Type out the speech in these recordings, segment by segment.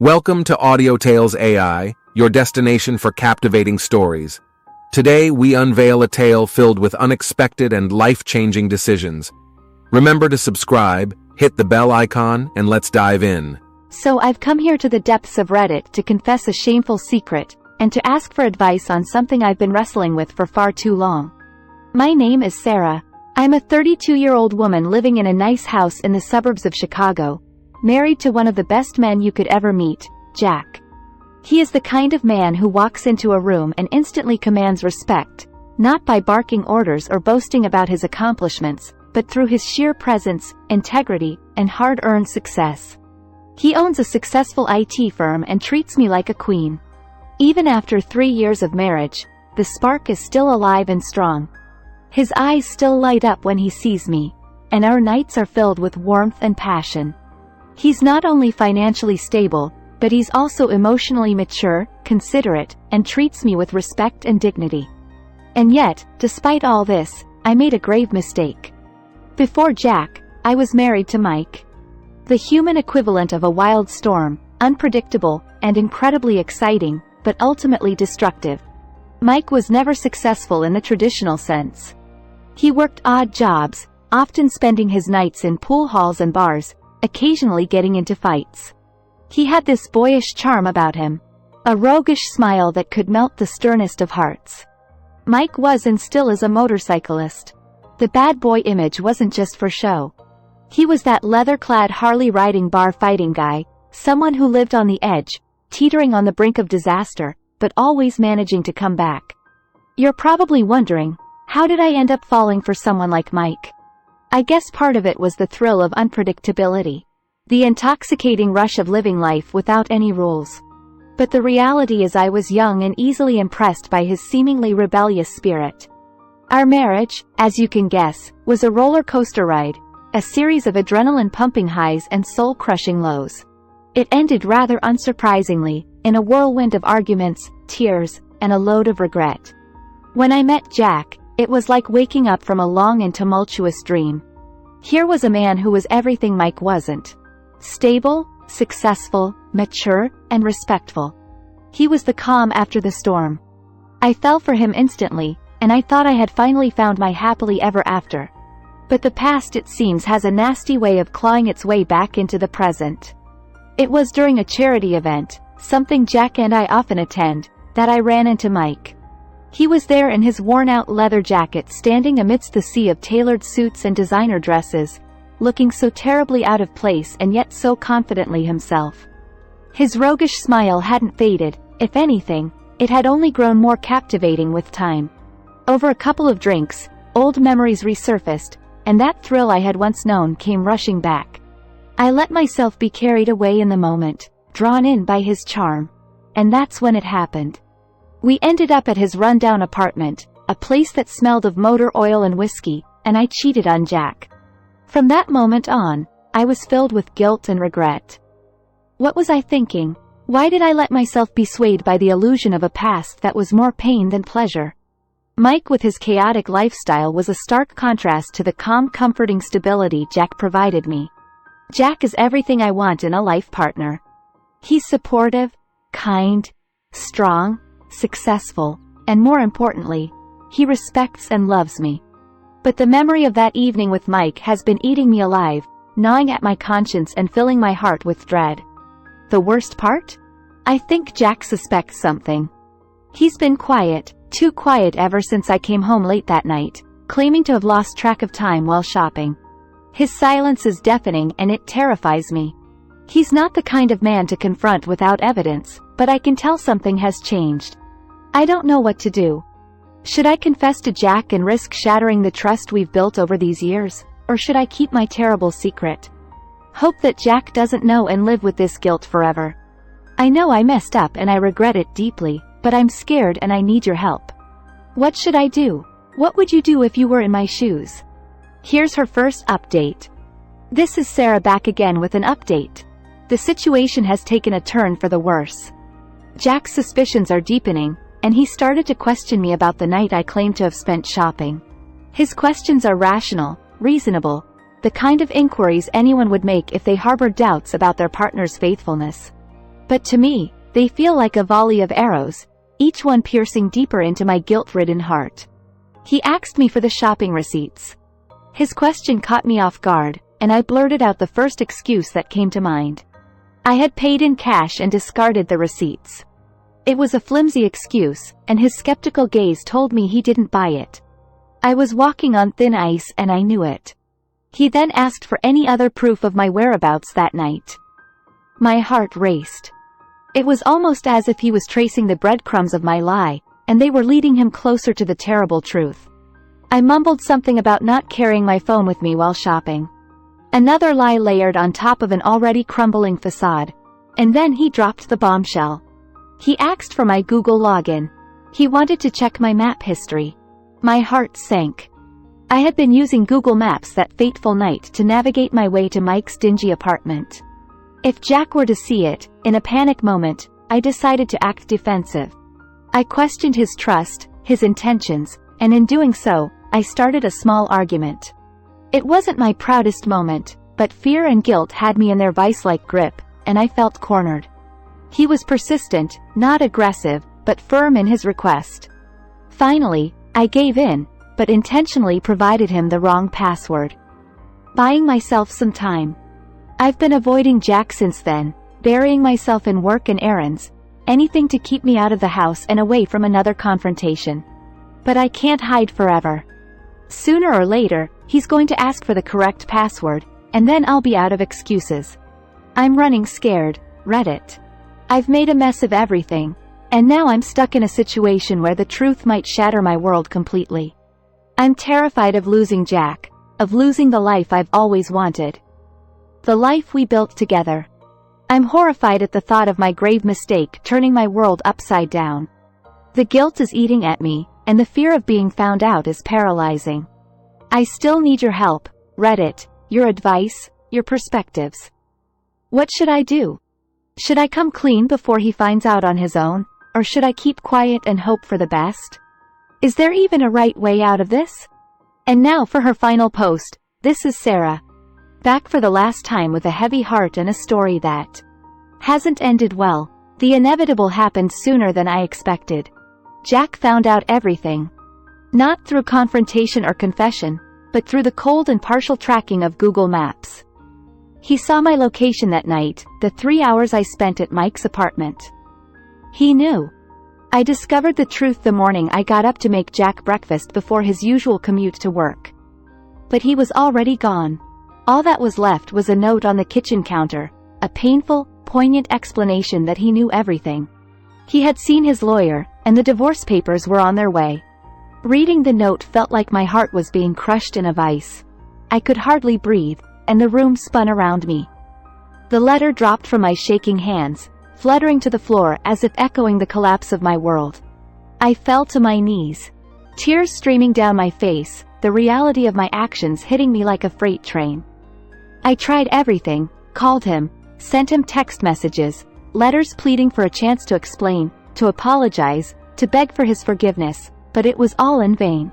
Welcome to Audio Tales AI, your destination for captivating stories. Today, we unveil a tale filled with unexpected and life-changing decisions. Remember to subscribe, hit the bell icon, and let's dive in. So I've come here to the depths of Reddit to confess a shameful secret, and to ask for advice on something I've been wrestling with for far too long. My name is Sarah. I'm a 32-year-old woman living in a nice house in the suburbs of Chicago, married to one of the best men you could ever meet, Jack. He is the kind of man who walks into a room and instantly commands respect, not by barking orders or boasting about his accomplishments, but through his sheer presence, integrity, and hard-earned success. He owns a successful IT firm and treats me like a queen. Even after 3 years of marriage, the spark is still alive and strong. His eyes still light up when he sees me, and our nights are filled with warmth and passion. He's not only financially stable, but he's also emotionally mature, considerate, and treats me with respect and dignity. And yet, despite all this, I made a grave mistake. Before Jack, I was married to Mike. The human equivalent of a wild storm, unpredictable, and incredibly exciting, but ultimately destructive. Mike was never successful in the traditional sense. He worked odd jobs, often spending his nights in pool halls and bars, occasionally getting into fights. He had this boyish charm about him, a roguish smile that could melt the sternest of hearts. Mike was and still is a motorcyclist. The bad boy image wasn't just for show. He was that leather-clad Harley-riding bar-fighting guy, someone who lived on the edge, teetering on the brink of disaster, but always managing to come back. You're probably wondering, how did I end up falling for someone like Mike? I guess part of it was the thrill of unpredictability. The intoxicating rush of living life without any rules. But the reality is I was young and easily impressed by his seemingly rebellious spirit. Our marriage, as you can guess, was a roller coaster ride, a series of adrenaline-pumping highs and soul-crushing lows. It ended rather unsurprisingly, in a whirlwind of arguments, tears, and a load of regret. When I met Jack, it was like waking up from a long and tumultuous dream. Here was a man who was everything Mike wasn't. Stable, successful, mature, and respectful. He was the calm after the storm. I fell for him instantly, and I thought I had finally found my happily ever after. But the past, it seems, has a nasty way of clawing its way back into the present. It was during a charity event, something Jack and I often attend, that I ran into Mike. He was there in his worn-out leather jacket, standing amidst the sea of tailored suits and designer dresses, looking so terribly out of place and yet so confidently himself. His roguish smile hadn't faded. If anything, it had only grown more captivating with time. Over a couple of drinks, old memories resurfaced, and that thrill I had once known came rushing back. I let myself be carried away in the moment, drawn in by his charm. And that's when it happened. We ended up at his rundown apartment, a place that smelled of motor oil and whiskey, and I cheated on Jack. From that moment on, I was filled with guilt and regret. What was I thinking? Why did I let myself be swayed by the illusion of a past that was more pain than pleasure? Mike, with his chaotic lifestyle, was a stark contrast to the calm, comforting stability Jack provided me. Jack is everything I want in a life partner. He's supportive, kind, strong, successful, and more importantly, he respects and loves me. But the memory of that evening with Mike has been eating me alive, gnawing at my conscience and filling my heart with dread. The worst part? I think Jack suspects something. He's been quiet, too quiet ever since I came home late that night, claiming to have lost track of time while shopping. His silence is deafening and it terrifies me. He's not the kind of man to confront without evidence, but I can tell something has changed. I don't know what to do. Should I confess to Jack and risk shattering the trust we've built over these years, or should I keep my terrible secret? Hope that Jack doesn't know and live with this guilt forever. I know I messed up and I regret it deeply, but I'm scared and I need your help. What should I do? What would you do if you were in my shoes? Here's her first update. This is Sarah back again with an update. The situation has taken a turn for the worse. Jack's suspicions are deepening, and he started to question me about the night I claimed to have spent shopping. His questions are rational, reasonable, the kind of inquiries anyone would make if they harbored doubts about their partner's faithfulness. But to me, they feel like a volley of arrows, each one piercing deeper into my guilt-ridden heart. He asked me for the shopping receipts. His question caught me off guard, and I blurted out the first excuse that came to mind. I had paid in cash and discarded the receipts. It was a flimsy excuse, and his skeptical gaze told me he didn't buy it. I was walking on thin ice and I knew it. He then asked for any other proof of my whereabouts that night. My heart raced. It was almost as if he was tracing the breadcrumbs of my lie, and they were leading him closer to the terrible truth. I mumbled something about not carrying my phone with me while shopping. Another lie layered on top of an already crumbling facade. And then he dropped the bombshell. He asked for my Google login. He wanted to check my map history. My heart sank. I had been using Google Maps that fateful night to navigate my way to Mike's dingy apartment. If Jack were to see it, in a panic moment, I decided to act defensive. I questioned his trust, his intentions, and in doing so, I started a small argument. It wasn't my proudest moment, but fear and guilt had me in their vice-like grip, and I felt cornered. He was persistent, not aggressive, but firm in his request. Finally, I gave in, but intentionally provided him the wrong password. Buying myself some time. I've been avoiding Jack since then, burying myself in work and errands, anything to keep me out of the house and away from another confrontation. But I can't hide forever. Sooner or later, he's going to ask for the correct password, and then I'll be out of excuses. I'm running scared, Reddit. I've made a mess of everything, and now I'm stuck in a situation where the truth might shatter my world completely. I'm terrified of losing Jack, of losing the life I've always wanted. The life we built together. I'm horrified at the thought of my grave mistake turning my world upside down. The guilt is eating at me, and the fear of being found out is paralyzing. I still need your help, Reddit, your advice, your perspectives. What should I do? Should I come clean before he finds out on his own, or should I keep quiet and hope for the best? Is there even a right way out of this? And now for her final post. This is Sarah. Back for the last time with a heavy heart and a story that hasn't ended well. The inevitable happened sooner than I expected. Jack found out everything. Not through confrontation or confession, but through the cold and partial tracking of Google Maps. He saw my location that night, the 3 hours I spent at Mike's apartment. He knew. I discovered the truth the morning I got up to make Jack breakfast before his usual commute to work. But he was already gone. All that was left was a note on the kitchen counter, a painful, poignant explanation that he knew everything. He had seen his lawyer, and the divorce papers were on their way. Reading the note felt like my heart was being crushed in a vice. I could hardly breathe, and the room spun around me. The letter dropped from my shaking hands, fluttering to the floor as if echoing the collapse of my world. I fell to my knees. Tears streaming down my face, the reality of my actions hitting me like a freight train. I tried everything, called him, sent him text messages, letters pleading for a chance to explain, to apologize, to beg for his forgiveness, but it was all in vain.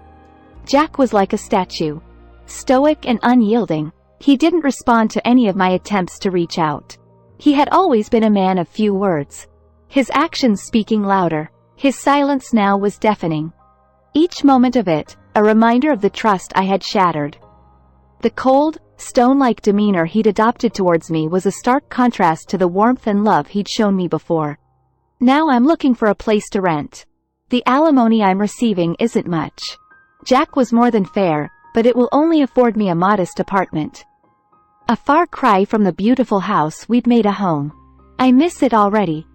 Jack was like a statue. Stoic and unyielding. He didn't respond to any of my attempts to reach out. He had always been a man of few words. His actions speaking louder. His silence now was deafening. Each moment of it, a reminder of the trust I had shattered. The cold, stone-like demeanor he'd adopted towards me was a stark contrast to the warmth and love he'd shown me before. Now I'm looking for a place to rent. The alimony I'm receiving isn't much. Jack was more than fair, but it will only afford me a modest apartment. A far cry from the beautiful house we'd made a home. I miss it already.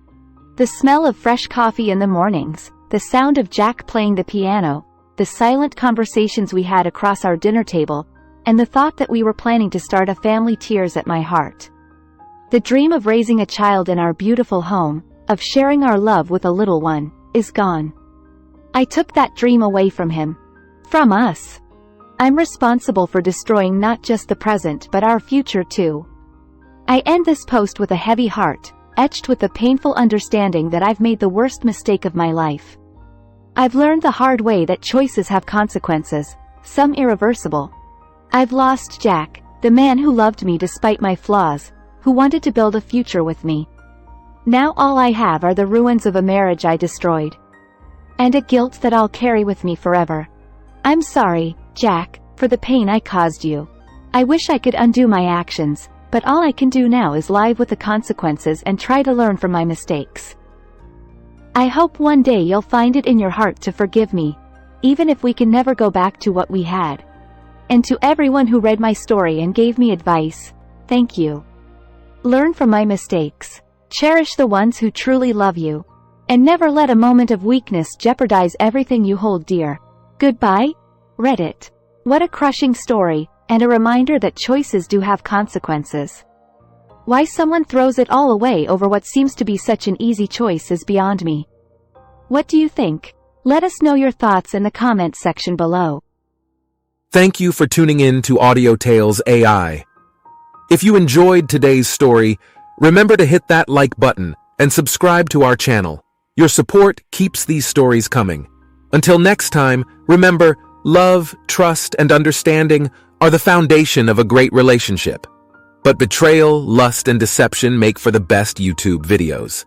The smell of fresh coffee in the mornings, the sound of Jack playing the piano, the silent conversations we had across our dinner table, and the thought that we were planning to start a family tears at my heart. The dream of raising a child in our beautiful home, of sharing our love with a little one, is gone. I took that dream away from him. From us. I'm responsible for destroying not just the present but our future too. I end this post with a heavy heart, etched with the painful understanding that I've made the worst mistake of my life. I've learned the hard way that choices have consequences, some irreversible. I've lost Jack, the man who loved me despite my flaws, who wanted to build a future with me. Now all I have are the ruins of a marriage I destroyed. And a guilt that I'll carry with me forever. I'm sorry, Jack, for the pain I caused you. I wish I could undo my actions, but all I can do now is live with the consequences and try to learn from my mistakes. I hope one day you'll find it in your heart to forgive me, even if we can never go back to what we had. And to everyone who read my story and gave me advice, thank you. Learn from my mistakes. Cherish the ones who truly love you. And never let a moment of weakness jeopardize everything you hold dear. Goodbye, Reddit. What a crushing story, and a reminder that choices do have consequences. Why someone throws it all away over what seems to be such an easy choice is beyond me. What do you think? Let us know your thoughts in the comments section below. Thank you for tuning in to Audio Tales AI. If you enjoyed today's story, remember to hit that like button and subscribe to our channel. Your support keeps these stories coming. Until next time, remember, love, trust, and understanding are the foundation of a great relationship. But betrayal, lust, and deception make for the best YouTube videos.